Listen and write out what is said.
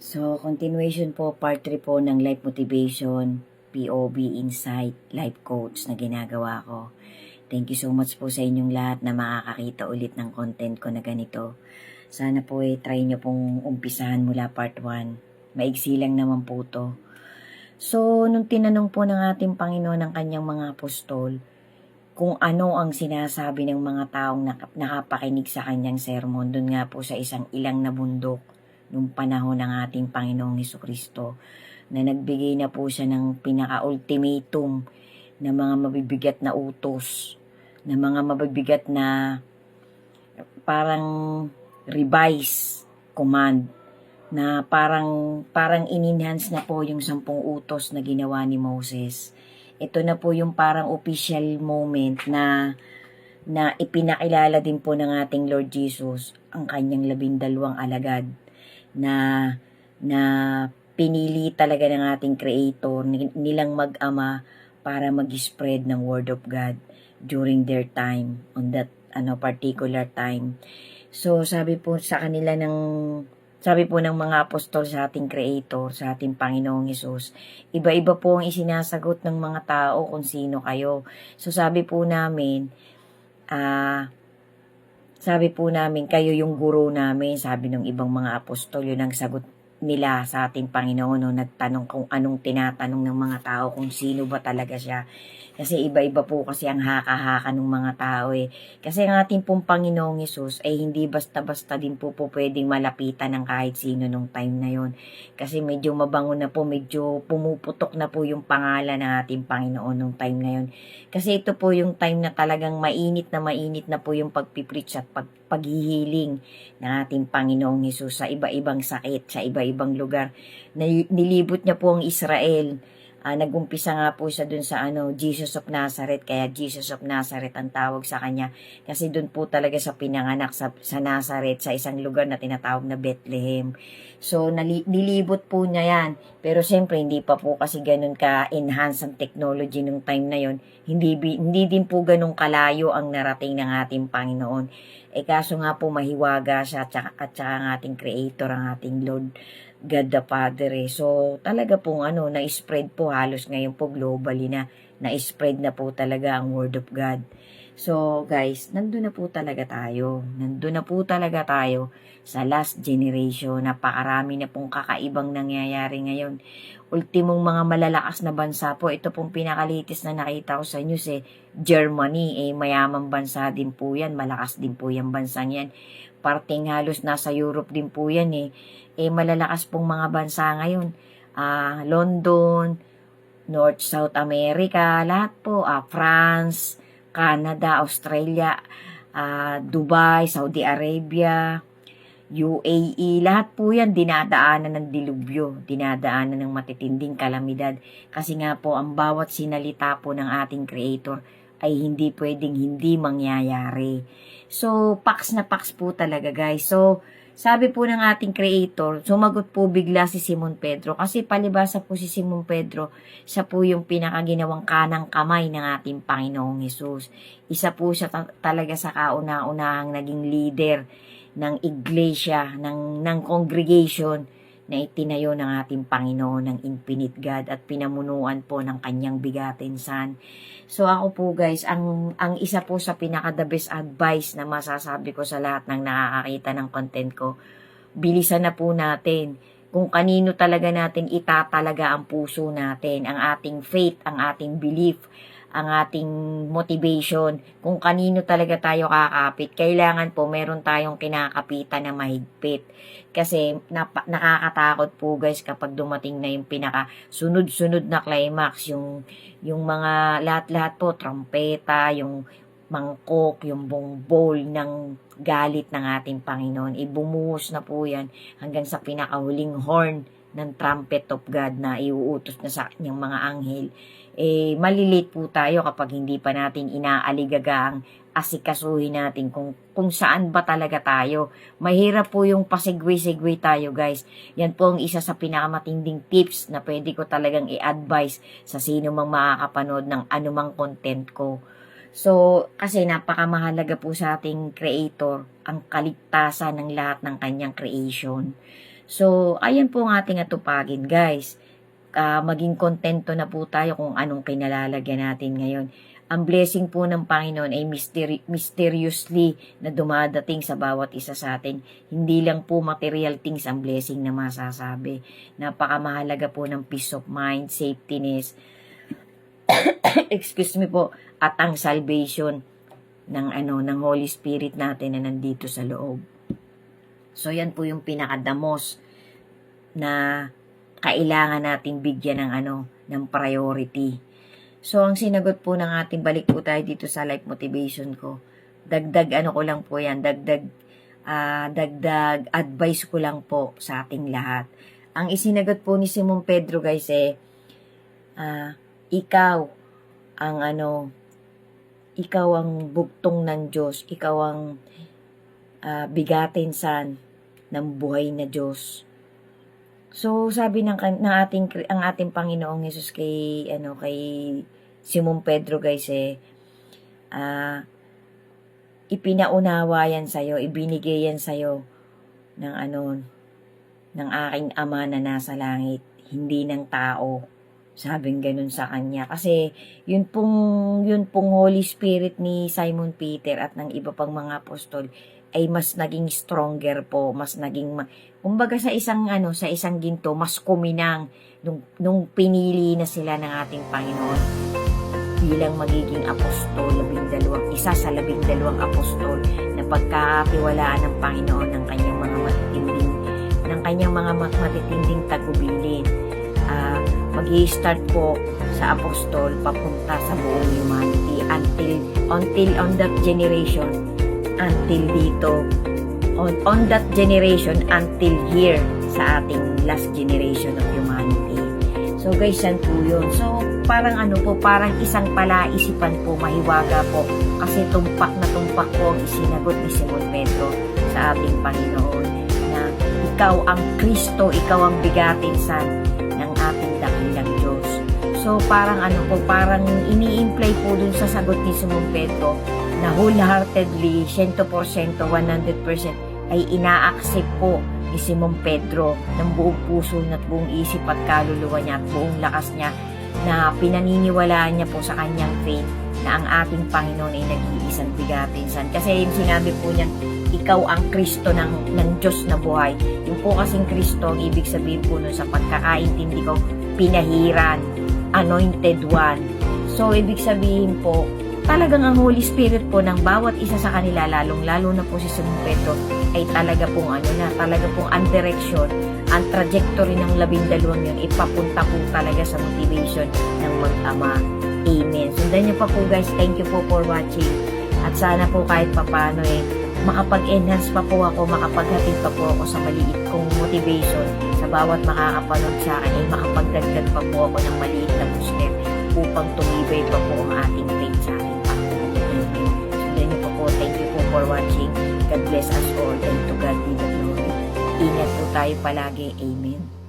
So, continuation po, part 3 po ng Life Motivation, POV Insight, Life Coach na ginagawa ko. Thank you so much po sa inyong lahat na makakakita ulit ng content ko na ganito. Sana po try nyo pong umpisahan mula part 1. Maigsi lang naman po to. So, nung tinanong po ng ating Panginoon ng kanyang mga apostol, kung ano ang sinasabi ng mga taong nakapakinig sa kanyang sermon, dun nga po sa isang ilang na bundok, nung panahon ng ating Panginoong Hesukristo, na nagbigay na po siya ng pinaka-ultimatum na mga mabibigat na utos, na mga mabibigat na parang revise command, na parang in-enhance na po yung 10 utos na ginawa ni Moses. Ito na po yung parang official moment na ipinakilala din po ng ating Lord Jesus ang kanyang 12 alagad na pinili talaga ng ating Creator nilang mag-ama para mag-spread ng Word of God during their time, on that particular time. So sabi po ng mga apostol sa ating Creator, sa ating Panginoong Hesus, iba-iba po ang isinasagot ng mga tao kung sino kayo. So sabi po namin, kayo yung guro namin. Sabi ng ibang mga apostol, yun ang sagot nila sa ating Panginoon nung nagtanong kung anong tinatanong ng mga tao, kung sino ba talaga siya. Kasi iba-iba po kasi ang haka-haka ng mga tao Kasi ang ating pong Panginoong Hesus ay hindi basta-basta din po pwedeng malapitan ng kahit sino nung time na yon. Kasi medyo mabango na po, medyo pumuputok na po yung pangalan ng ating Panginoon nung time na yon. Kasi ito po yung time na talagang mainit na po yung pagpipreach at paghihiling ng ating Panginoong Hesus sa iba-ibang sakit, sa iba-ibang lugar. Nilibot niya po ang Israel. Nagumpisa nga po siya dun sa Jesus of Nazareth, kaya Jesus of Nazareth ang tawag sa kanya. Kasi dun po talaga sa pinanganak sa Nazareth, sa isang lugar na tinatawag na Bethlehem. So, nilibot po niya yan. Pero siyempre, hindi pa po kasi ganun ka-enhance ang technology nung time na yon. Hindi din po ganun kalayo ang narating ng ating Panginoon. Kaso nga po mahiwaga siya at saka ang ating Creator, ang ating Lord God the Father So, talaga pong na-spread po halos ngayon po globally na-spread na po talaga ang Word of God. So, guys, nandun na po talaga tayo. Nandun na po talaga tayo sa last generation. Napakarami na pong kakaibang nangyayari ngayon. Ultimong mga malalakas na bansa po. Ito pong pinakalitis na nakita ko sa news Germany, mayamang bansa din po yan. Malakas din po yung bansang yan. Parting halos nasa Europe din po yan malalakas pong mga bansa ngayon. London, North, South America, lahat po. France, Canada, Australia, Dubai, Saudi Arabia, UAE, lahat po yan dinadaanan ng dilubyo, dinadaanan ng matitinding kalamidad. Kasi nga po, ang bawat sinalita po ng ating Creator ay hindi pwedeng hindi mangyayari. So, paks na paks po talaga, guys. So, sabi po ng ating Creator, sumagot po bigla si Simon Pedro. Kasi palibasa po si Simon Pedro, siya po yung pinakaginawang kanang kamay ng ating Panginoong Hesus. Isa po siya talaga sa kauna-unahang naging leader ng iglesia, ng congregation na itinayo ng ating Panginoon, ng Infinite God, at pinamunuan po ng kanyang bigatin Son. So ako po guys, ang isa po sa pinaka-the best advice na masasabi ko sa lahat ng nakakakita ng content ko, bilisan na po natin kung kanino talaga natin itatalaga ang puso natin, ang ating faith, ang ating belief, ang ating motivation, kung kanino talaga tayo kakapit. Kailangan po meron tayong kinakapitan na mahigpit. Kasi nakakatakot po guys kapag dumating na yung pinaka sunod-sunod na climax, yung mga lahat-lahat po, trompeta, yung mangkok, yung bowl ng galit ng ating Panginoon. Ibumuhos na po yan hanggang sa pinakahuling horn ng trumpet of God na iuutos na sa kanyang mga anghel. Malilate po tayo kapag hindi pa natin inaaligagang asikasuhin natin kung saan ba talaga tayo. Mahirap po yung pasigwi-sigwi tayo guys. Yan po ang isa sa pinakamatinding tips na pwede ko talagang i-advise sa sino mang makakapanood ng anumang content ko. So, kasi napakamahalaga po sa ating Creator ang kaligtasan ng lahat ng kanyang creation. So, ayan po ang ating atupagin, guys. Maging kontento na po tayo kung anong kinalalagyan natin ngayon. Ang blessing po ng Panginoon ay mysteriously na dumadating sa bawat isa sa atin. Hindi lang po material things ang blessing na masasabi. Napakamahalaga po ng peace of mind, safetyness, excuse me po, at ang salvation ng Holy Spirit natin na nandito sa loob. So, yan po yung pinakadamos na kailangan nating bigyan ng priority. So, ang sinagot po ng ating, balik po tayo dito sa life motivation ko. Dagdag ko lang po yan, dagdag advice ko lang po sa ating lahat. Ang isinagot po ni Simon Pedro, guys, ikaw ang bugtong ng Diyos, ikaw ang bigatin ng buhay na Diyos. So, sabi ang ating Panginoong Hesus kay Simon Pedro, guys, ipinaunawa yan sa'yo, ibinigay yan sa'yo ng aking Ama na nasa langit, hindi ng tao. Sabing ganun sa kanya. Kasi, yun pong Holy Spirit ni Simon Peter at ng iba pang mga apostol, ay mas naging stronger po, mas naging, kumbaga sa isang ginto, mas kuminang nung pinili na sila ng ating Panginoon bilang magiging apostol, isa sa 12 apostol na pagkakatiwalaan ng Panginoon ng kanyang mga matitinding tagubilin. Mag-i-start po sa apostol papunta sa buong humanity until on that generation, until dito, on that generation, until here, sa ating last generation of humanity. So guys, yan po yun. So parang parang isang palaisipan po, mahiwaga po, kasi tumpak na tumpak po ang isinagot ni Simon Pedro sa ating Panginoon na ikaw ang Kristo, ikaw ang bigatin ng ating dakilang Diyos. So parang parang ini-imply po dun sa sagot ni Simon Pedro na wholeheartedly, 100%, 100% ay ina-accept po ni Simon Pedro ng buong puso at buong isip at kaluluwa niya at buong lakas niya, na pinaniniwalaan niya po sa kanyang faith na ang ating Panginoon ay nag-iisang bigatin. Kasi yung sinabi po niya, ikaw ang Kristo ng Diyos na buhay. Yung po kasing Kristo, ang ibig sabihin po nun sa pagkakaintindi ko, pinahiran, anointed one. So, ibig sabihin po, talagang ang Holy Spirit po ng bawat isa sa kanila, lalong-lalo na po si Simon Pedro, ay talaga pong ang direction, ang trajectory ng 12 yun, ipapunta po talaga sa motivation ng mag-ama. Amen. Sundan niyo pa po, guys. Thank you po for watching. At sana po kahit papano makapag-enhance pa po ako, makapaghatid pa po ako sa maliit kong motivation sa bawat makakapanood sa akin, ay makapagdagdag pa po ako ng maliit na booster upang tumibay pa po ang ating faith sa akin. Sundan niyo pa po. Thank you po for watching. God bless us all and to God be the glory. Ingat po tayo palagi. Amen.